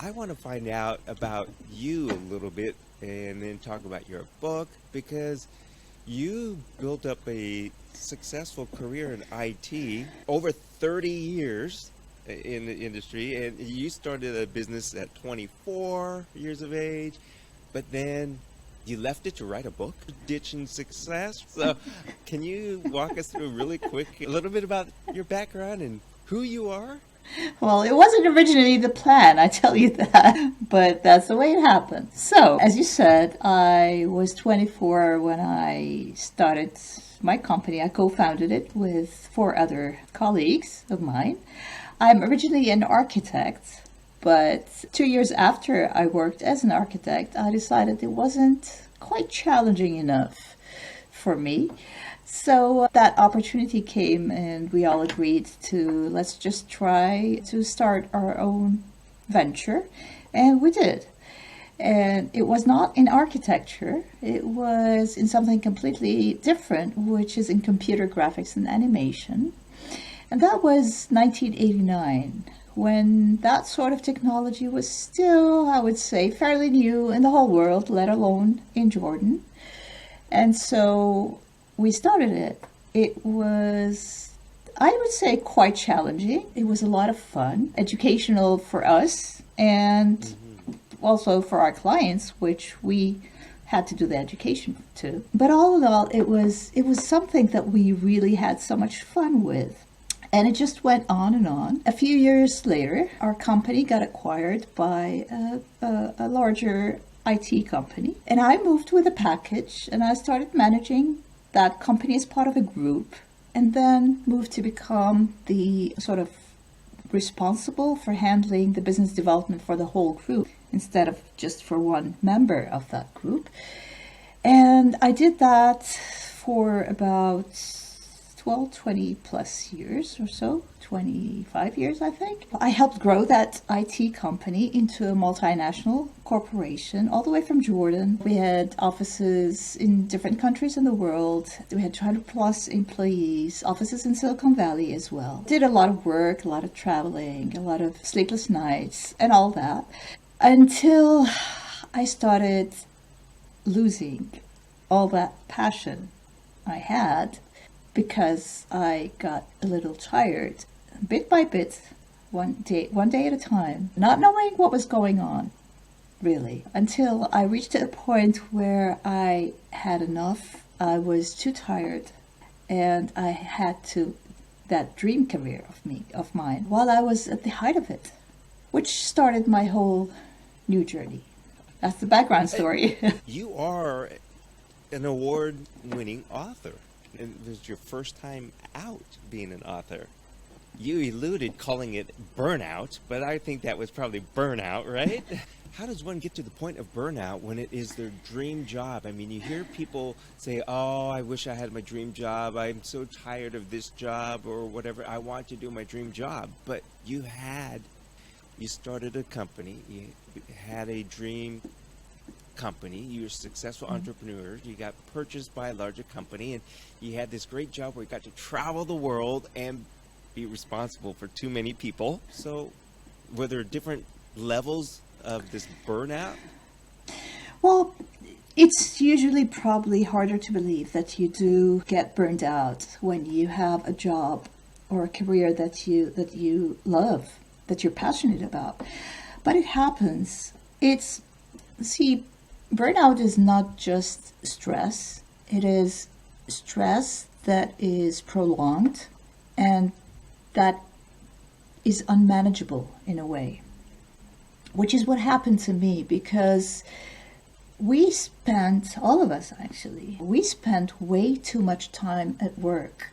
I want to find out about you a little bit and then talk about your book because you built up a successful career in IT over 30 years in the industry, and you started a business at 24 years of age, but then you left it to write a book, Ditching Success. So, can you walk us through really quick a little bit about your background and who you are? Well, it wasn't originally the plan, I tell you that, but that's the way it happened. So, as you said, I was 24 when I started my company. I co founded it with four other colleagues of mine. I'm originally an architect, but 2 years after I worked as an architect, I decided it wasn't quite challenging enough for me. So that opportunity came, and we all agreed to let's just try to start our own venture. And we did. And it was not in architecture, it was in something completely different, which is in computer graphics and animation. And that was 1989, when that sort of technology was still, I would say, fairly new in the whole world, let alone in Jordan. And so we started it. It was, I would say, quite challenging. It was a lot of fun, educational for us, and also for our clients, which we had to do the education too. But all in all, it was something that we really had so much fun with. And it just went on and on. A few years later, our company got acquired by a larger IT company. And I moved with a package, and I started managing that company as part of a group, and then moved to become the sort of responsible for handling the business development for the whole group instead of just for one member of that group. And I did that for about 12, 20 plus years or so, 25 years, I think. I helped grow that IT company into a multinational corporation all the way from Jordan. We had offices in different countries in the world. We had 200 plus employees, offices in Silicon Valley as well. Did a lot of work, a lot of traveling, a lot of sleepless nights, and all that, until I started losing all that passion I had, because I got a little tired, bit by bit, one day at a time, not knowing what was going on, really, until I reached a point where I had enough. I was too tired, and I had to that dream career of mine while I was at the height of it, which started my whole new journey. That's the background story. You are an award winning author. And this is your first time out being an author. You eluded calling it burnout, but I think that was probably burnout, right? How does one get to the point of burnout when it is their dream job? I mean, you hear people say, oh, I wish I had my dream job. I'm so tired of this job or whatever. I want to do my dream job. But you started a company, you had a dream company, you're a successful entrepreneur, you got purchased by a larger company, and you had this great job where you got to travel the world and be responsible for too many people. So were there different levels of this burnout? Well, it's usually probably harder to believe that you do get burned out when you have a job or a career that you love, that you're passionate about. But it happens. See, burnout is not just stress. It is stress that is prolonged and that is unmanageable in a way, which is what happened to me, because all of us actually, we spent way too much time at work.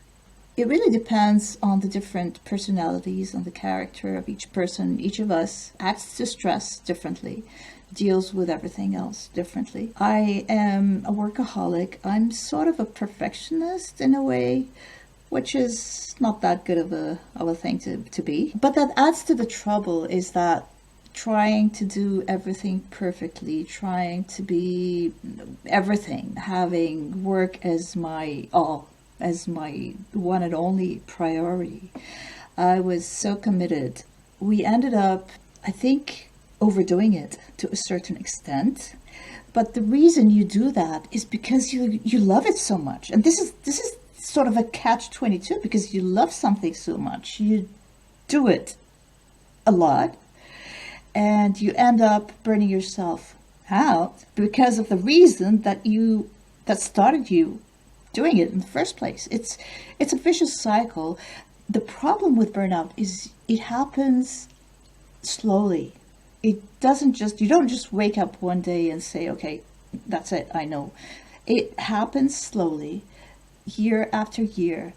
It really depends on the different personalities, on the character of each person. Each of us acts to stress differently, deals with everything else differently. I am a workaholic. I'm sort of a perfectionist in a way, which is not that good of a thing to be. But that adds to the trouble, is that trying to do everything perfectly, trying to be everything, having work as my all, as my one and only priority. I was so committed. We ended up, I think, overdoing it to a certain extent. But the reason you do that is because you love it so much. And this is sort of a catch-22, because you love something so much. You do it a lot, and you end up burning yourself out because of the reason that started you doing it in the first place. It's a vicious cycle. The problem with burnout is it happens slowly. It doesn't just, you don't just wake up one day and say, okay, that's it, I know. It happens slowly, year after year.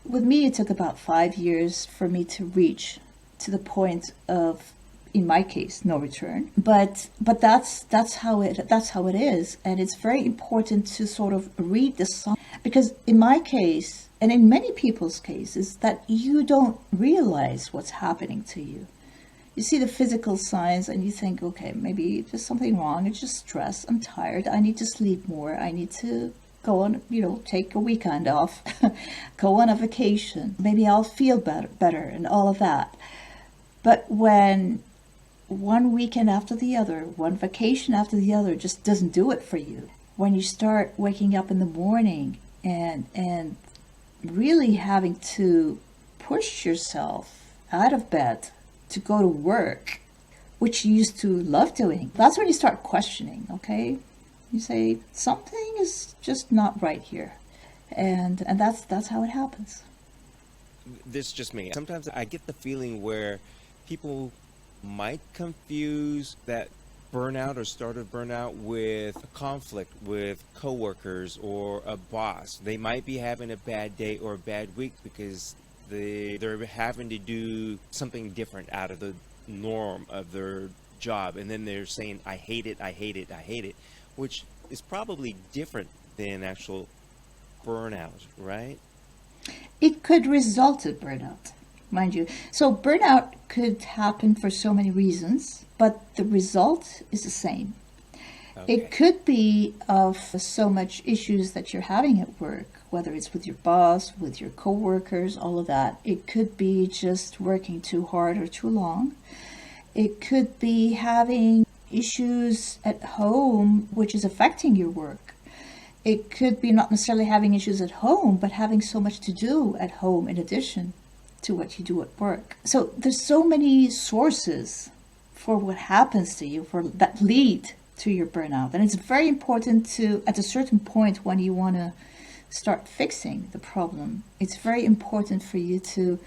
With me, it took about 5 years for me to reach to the point of, in my case, no return. But that's how it is, and it's very important to sort of read the sign, because in my case, and in many people's cases, that you don't realize what's happening to you. You see the physical signs and you think, okay, maybe there's something wrong. It's just stress. I'm tired. I need to sleep more. I need to go on, take a weekend off, go on a vacation. Maybe I'll feel better and all of that. But when one weekend after the other, one vacation after the other just doesn't do it for you, when you start waking up in the morning and really having to push yourself out of bed to go to work, which you used to love doing, that's when you start questioning, okay? You say, something is just not right here. And that's how it happens. This is just me. Sometimes I get the feeling where people might confuse that burnout or start of burnout with a conflict with coworkers or a boss. They might be having a bad day or a bad week because they're having to do something different out of the norm of their job, and then they're saying, I hate it, I hate it, I hate it, which is probably different than actual burnout, right? It could result in burnout, mind you. So burnout could happen for so many reasons, but the result is the same. Okay. It could be of so much issues that you're having at work, whether it's with your boss, with your coworkers, all of that. It could be just working too hard or too long. It could be having issues at home, which is affecting your work. It could be not necessarily having issues at home, but having so much to do at home in addition to what you do at work. So there's so many sources for what happens to you, for that lead to your burnout. And it's very important to, at a certain point when you want to start fixing the problem, it's very important for you to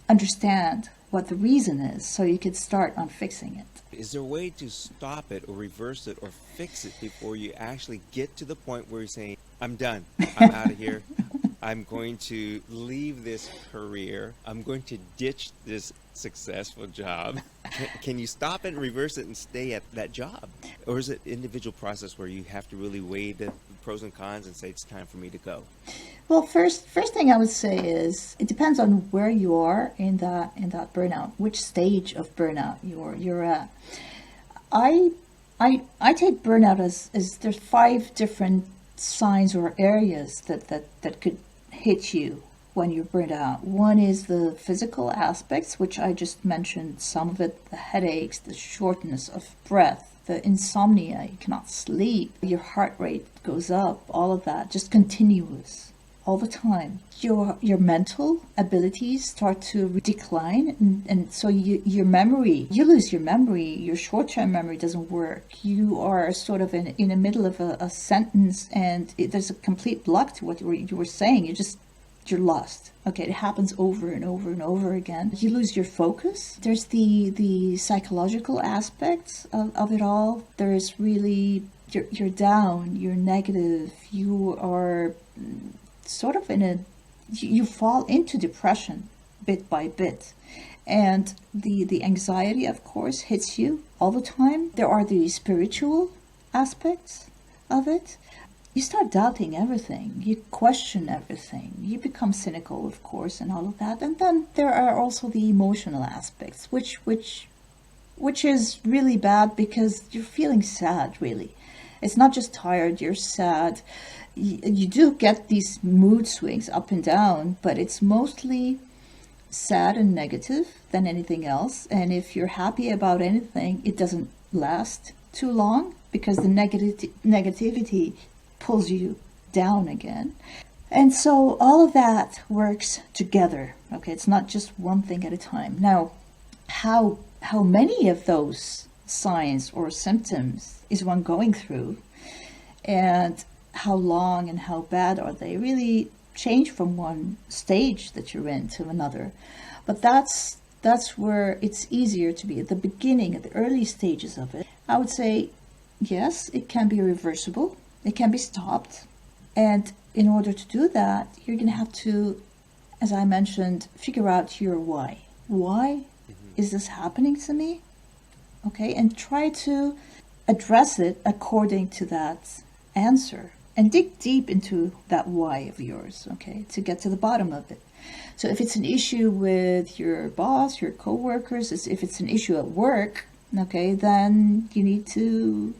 understand what the reason is so you can start on fixing it. Is there a way to stop it or reverse it or fix it before you actually get to the point where you're saying, I'm done, I'm out of here, I'm going to leave this career, I'm going to ditch this successful job? Can you stop it and reverse it and stay at that job? Or is it an individual process where you have to really weigh the pros and cons and say it's time for me to go? Well, first thing I would say is it depends on where you are in that burnout, which stage of burnout you're at. I take burnout as there's 5 different signs or areas that could hit you when you're burnt out. One is the physical aspects, which I just mentioned, some of it, the headaches, the shortness of breath, the insomnia, you cannot sleep, your heart rate goes up, all of that, just continuous, all the time. Your mental abilities start to decline, and so you lose your memory, your short-term memory doesn't work. You are sort of in the middle of a sentence, and there's a complete block to what you were saying. You're lost. Okay, it happens over and over and over again. You lose your focus. There's the psychological aspects of it all. There's really, you're down, you're negative, you are sort of you fall into depression bit by bit. And the anxiety, of course, hits you all the time. There are the spiritual aspects of it. You start doubting everything. You question everything. You become cynical, of course, and all of that. And then there are also the emotional aspects, which is really bad because you're feeling sad, really. It's not just tired, you're sad. You do get these mood swings up and down, but it's mostly sad and negative than anything else. And if you're happy about anything, it doesn't last too long because the negativity pulls you down again. And so all of that works together. Okay, it's not just one thing at a time. Now, how many of those signs or symptoms is one going through, and how long and how bad are they, really change from one stage that you're in to another. But that's where it's easier to be at the beginning, at the early stages of it. I would say, yes, it can be reversible. It can be stopped. And in order to do that, you're going to have to, as I mentioned, figure out your why. Why is this happening to me? Okay, and try to address it according to that answer. And dig deep into that why of yours, okay, to get to the bottom of it. So if it's an issue with your boss, your coworkers, if it's an issue at work, okay, then you need to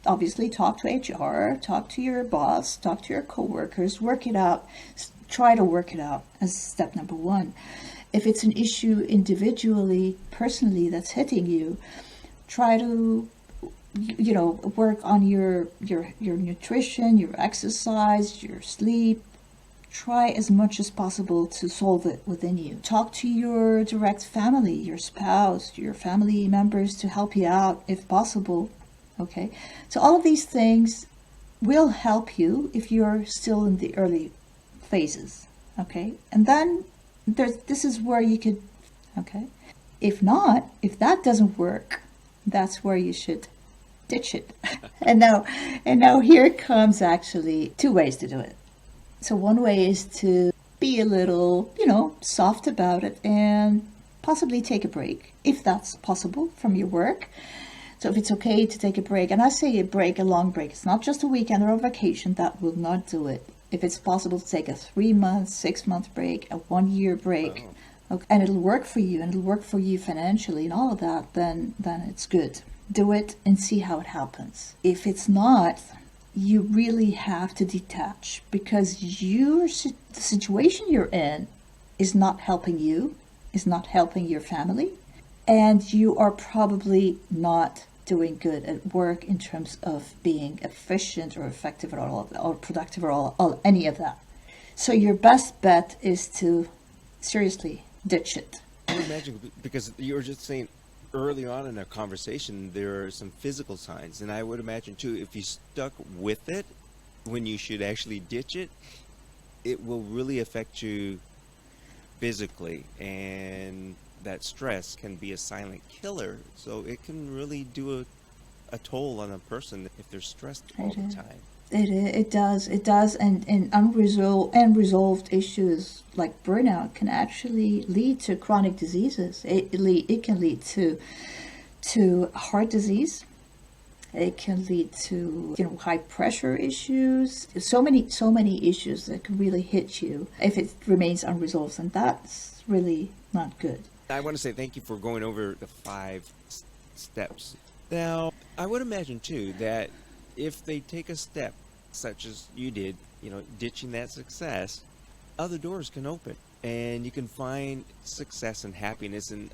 obviously talk to HR, talk to your boss, talk to your coworkers, work it out, try to work it out as step number one. If it's an issue individually, personally, that's hitting you, try to work on your nutrition, your exercise, your sleep. Try as much as possible to solve it within you. Talk to your direct family, your spouse, your family members to help you out if possible. Okay, so all of these things will help you if you're still in the early phases. Okay, and then this is where you could. Okay, if not, if that doesn't work, that's where you should ditch it. and now here comes actually two ways to do it. So one way is to be a little, soft about it and possibly take a break, if that's possible, from your work. So if it's okay to take a break, and I say a break, a long break, it's not just a weekend or a vacation, that will not do it. If it's possible to take a 3-month, 6-month break, a 1-year break, okay, and it'll work for you, and it'll work for you financially and all of that, then it's good. Do it and see how it happens. If it's not, you really have to detach, because the situation you're in is not helping you, is not helping your family, and you are probably not doing good at work in terms of being efficient or effective at all, or productive or all any of that. So your best bet is to seriously ditch it. I would imagine, because you were just saying early on in our conversation, there are some physical signs, and I would imagine too, if you stuck with it when you should actually ditch it, it will really affect you physically, and that stress can be a silent killer. So it can really do a toll on a person if they're stressed all the time. It does, and unresolved issues like burnout can actually lead to chronic diseases. It can lead to heart disease. It can lead to high pressure issues. So many issues that can really hit you if it remains unresolved, and that's really not good. I want to say thank you for going over the 5 steps. Now, I would imagine too that if they take a step such as you did, ditching that success, other doors can open, and you can find success and happiness in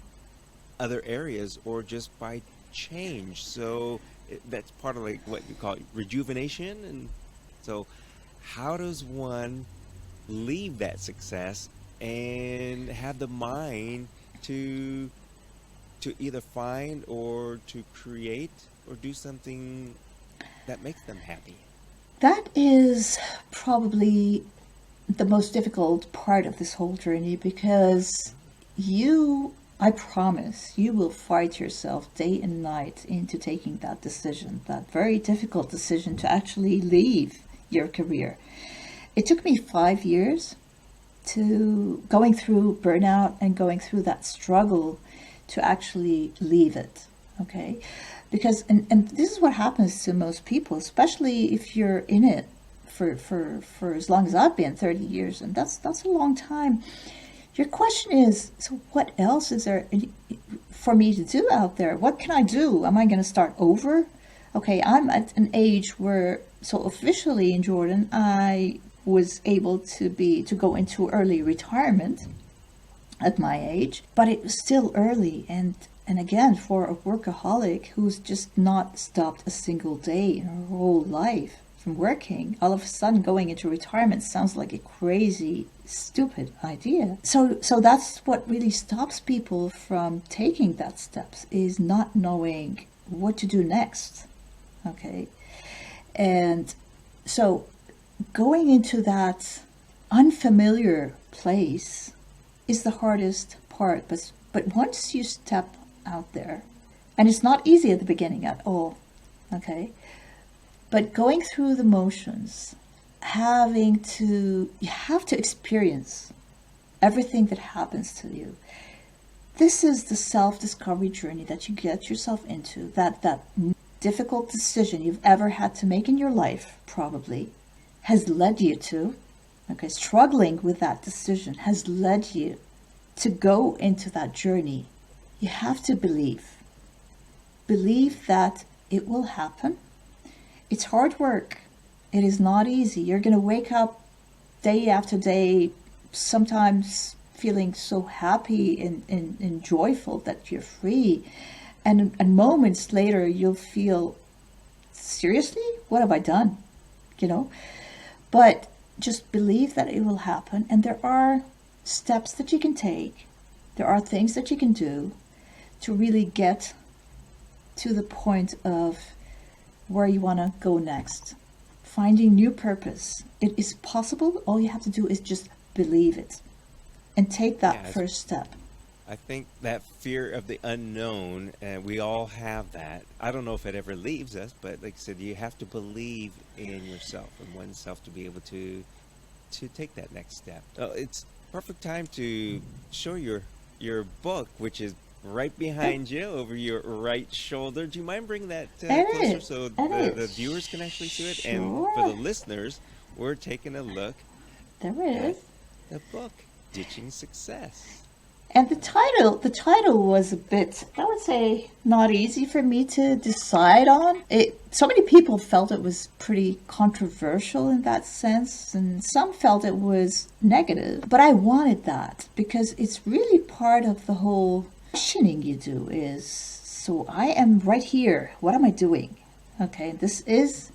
other areas, or just by change. So that's part of like what you call rejuvenation. And so how does one leave that success and have the mind to either find or to create or do something that makes them happy? That is probably the most difficult part of this whole journey, because I promise, you will fight yourself day and night into taking that decision, that very difficult decision to actually leave your career. It took me 5 years to going through burnout and going through that struggle to actually leave it, okay? Because, and this is what happens to most people, especially if you're in it for as long as I've been, 30 years, and that's a long time. Your question is, so what else is there for me to do out there? What can I do? Am I going to start over? Okay, I'm at an age where, so officially in Jordan, I was able to go into early retirement. at my age, but it was still early. And again, for a workaholic who's just not stopped a single day in her whole life from working, all of a sudden going into retirement sounds like a crazy, stupid idea. So that's what really stops people from taking that steps, is not knowing what to do next. Okay. And so going into that unfamiliar place is the hardest part. But once you step out there, and it's not easy at the beginning at all, okay? But going through the motions, you have to experience everything that happens to you. This is the self-discovery journey that you get yourself into, that difficult decision you've ever had to make in your life probably has led you to, okay, struggling with that decision has led you to go into that journey. You have to believe that it will happen. It's hard work. It is not easy. You're going to wake up day after day, sometimes feeling so happy and joyful that you're free. And moments later, you'll feel, seriously? What have I done? But just believe that it will happen. And there are steps that you can take. There are things that you can do to really get to the point of where you want to go next. Finding new purpose. It is possible. All you have to do is just believe it and take that first step. I think that fear of the unknown, and we all have that. I don't know if it ever leaves us, but like I said, you have to believe in yourself and oneself to be able to take that next step. It's perfect time to show your book, which is right behind you, over your right shoulder. Do you mind bringing that closer so the viewers can actually see it? Sure. And for the listeners, we're taking a look at the book, Ditching Success. And the title was a bit, I would say, not easy for me to decide on. So many people felt it was pretty controversial in that sense, and some felt it was negative. But I wanted that because it's really part of the whole questioning you do is, so I am right here. What am I doing? Okay, this is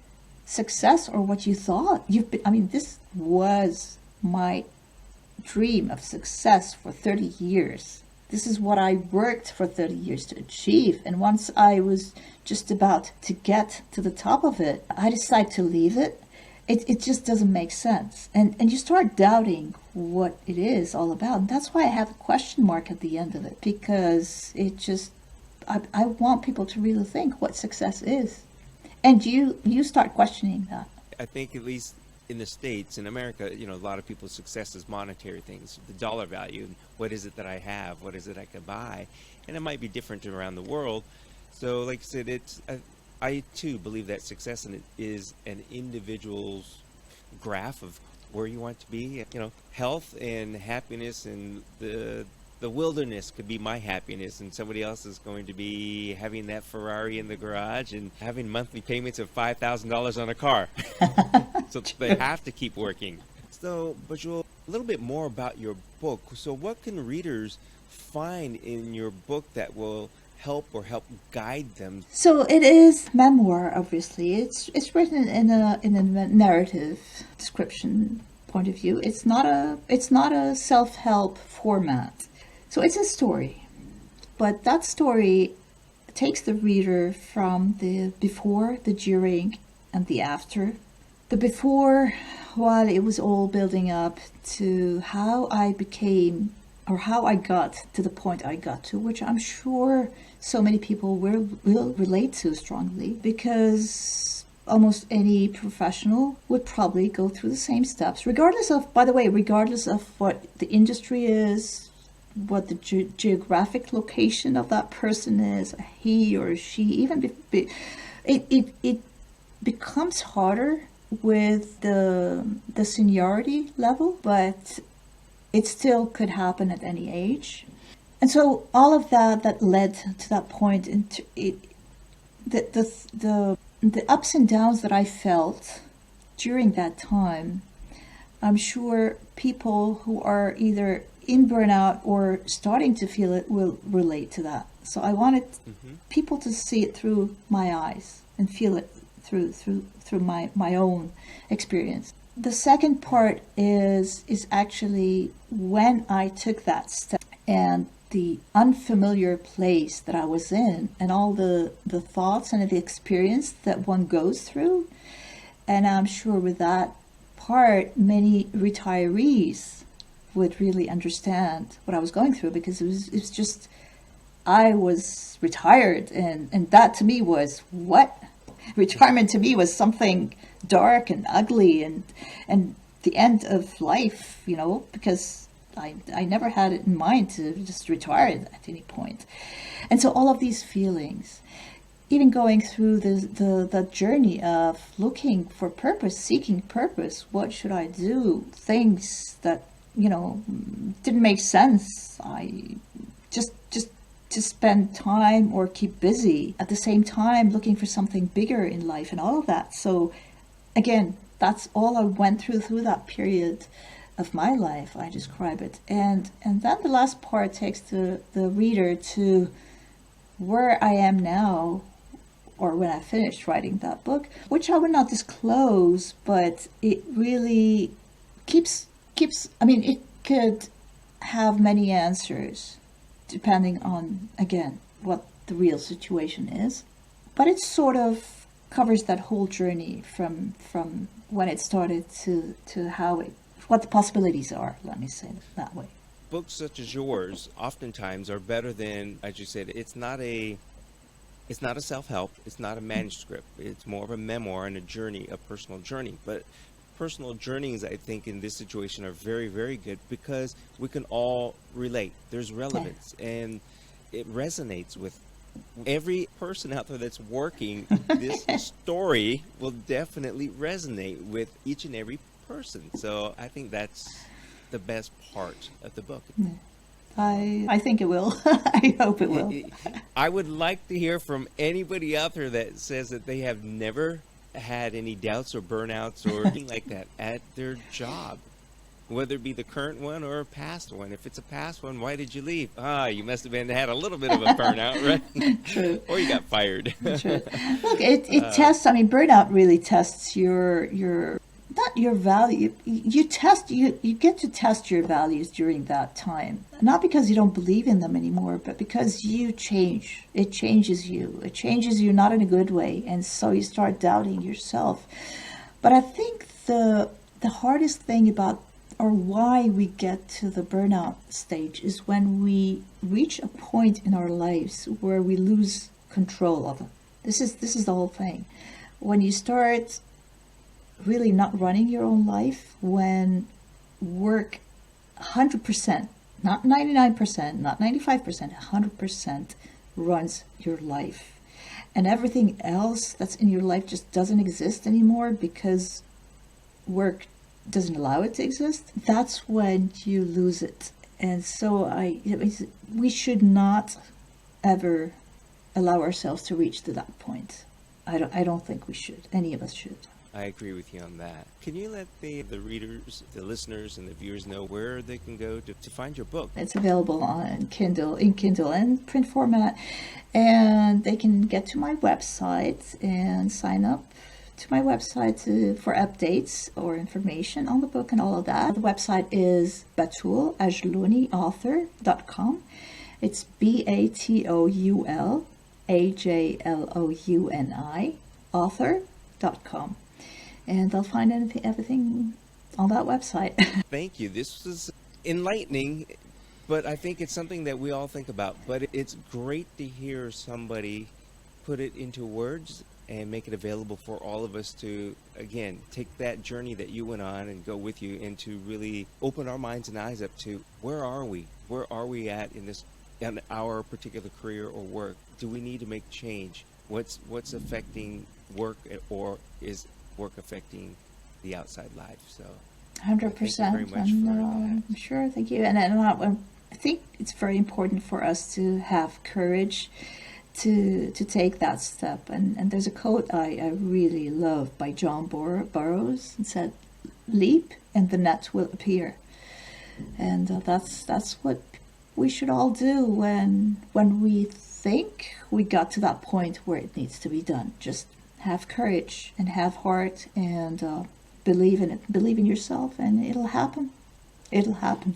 success or what you thought. This was my dream of success for 30 years. This is what I worked for 30 years to achieve. And once I was just about to get to the top of it, I decided to leave it. It just doesn't make sense. And you start doubting what it is all about. And that's why I have a question mark at the end of it, because I want people to really think what success is. And you start questioning that. I think at least in the States, in America, a lot of people's success is monetary things, the dollar value. What is it that I have? What is it I can buy? And it might be different around the world. So like I said, I too believe that success is an individual's graph of where you want to be. Health and happiness and the wilderness could be my happiness, and somebody else is going to be having that Ferrari in the garage and having monthly payments of $5,000 on a car. So they have to keep working. So, Batoul, a little bit more about your book. So what can readers find in your book that will help guide them? So it is memoir, obviously. It's written in a narrative description point of view. It's not a self-help format. So it's a story. But that story takes the reader from the before, the during, and the after. The before, while it was all building up, to how I became, or how I got to the point I got to, which I'm sure so many people will relate to strongly, because almost any professional would probably go through the same steps, regardless of what the industry is, what the geographic location of that person is, he or she, even it becomes harder with the seniority level, but it still could happen at any age. And so all of that led to that point, into it, the ups and downs that I felt during that time, I'm sure people who are either in burnout or starting to feel it will relate to that. So I wanted people to see it through my eyes and feel it through my own experience. The second part is actually when I took that step and the unfamiliar place that I was in and all the thoughts and the experience that one goes through. And I'm sure with that part, many retirees would really understand what I was going through, because it was just, I was retired, and that to me was what? Retirement to me was something dark and ugly and the end of life, because I never had it in mind to just retire at any point. And so all of these feelings, even going through the journey of looking for purpose, seeking purpose, what should I do? Things that, didn't make sense. I just to spend time or keep busy at the same time looking for something bigger in life and all of that. So again, that's all I went through that period of my life. I describe it. And then the last part takes the reader to where I am now, or when I finished writing that book, which I would not disclose, but it really keeps, it could have many answers depending on, again, what the real situation is. But it sort of covers that whole journey from when it started to what the possibilities are, let me say it that way. Books such as yours oftentimes are better than, as you said, it's not a self-help, it's not a manuscript, it's more of a memoir and a personal journey. But personal journeys, I think, in this situation are very, very good because we can all relate. There's relevance, and it resonates with every person out there that's working. This story will definitely resonate with each and every person. So I think that's the best part of the book. I think it will. I hope it will. I would like to hear from anybody out there that says that they have never had any doubts or burnouts or anything like that at their job, whether it be the current one or a past one. If it's a past one, why did you leave? You must have had a little bit of a burnout, right? True. Or you got fired. True. Look, it tests. Burnout really tests your not your value. You get to test your values during that time, not because you don't believe in them anymore, but because you change. It changes you not in a good way, and so you start doubting yourself. But I think the hardest thing about, or why we get to the burnout stage, is when we reach a point in our lives where we lose control of it. This is the whole thing. When you start really not running your own life, when work 100%, not 99%, not 95%, 100% runs your life, and everything else that's in your life just doesn't exist anymore because work doesn't allow it to exist, that's when you lose it. And so we should not ever allow ourselves to reach to that point. I don't think we should. Any of us should. I agree with you on that. Can you let the readers, the listeners, and the viewers know where they can go to find your book? It's available in Kindle and print format, and they can get to my website and sign up to my website for updates or information on the book and all of that. The website is Batoul Ajlouni author.com. It's BATOUL AJLOUNI author.com. And they'll find everything on that website. Thank you. This was enlightening, but I think it's something that we all think about. But it's great to hear somebody put it into words and make it available for all of us to, again, take that journey that you went on and go with you, and to really open our minds and eyes up to where are we? Where are we at in our particular career or work? Do we need to make change? What's affecting work, or is work affecting the outside life? So 100%. Thank you very much for that. I'm sure. Thank you. And I think it's very important for us to have courage to take that step. And there's a quote I really love by John Burroughs. It said, "Leap and the net will appear." And that's what we should all do when we think we got to that point where it needs to be done. Just have courage and have heart and believe in it. Believe in yourself, and it'll happen. It'll happen.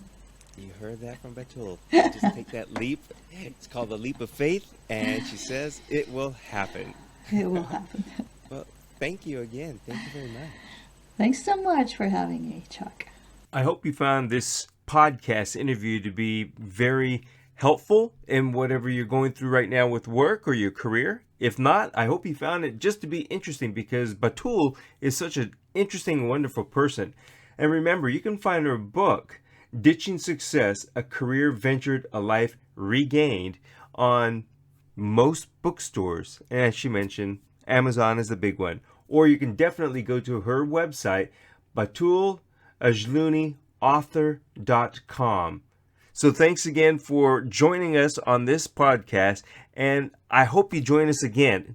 You heard that from Batoul. Just take that leap. It's called the leap of faith, and she says it will happen. It will happen. Well, thank you again. Thank you very much. Thanks so much for having me, Chuck. I hope you found this podcast interview to be very helpful in whatever you're going through right now with work or your career. If not, I hope you found it just to be interesting, because Batoul is such an interesting, wonderful person. And remember, you can find her book, Ditching Success, A Career Ventured, a Life Regained, on most bookstores. And as she mentioned, Amazon is the big one. Or you can definitely go to her website, batoulajlouniauthor.com. So thanks again for joining us on this podcast, and I hope you join us again.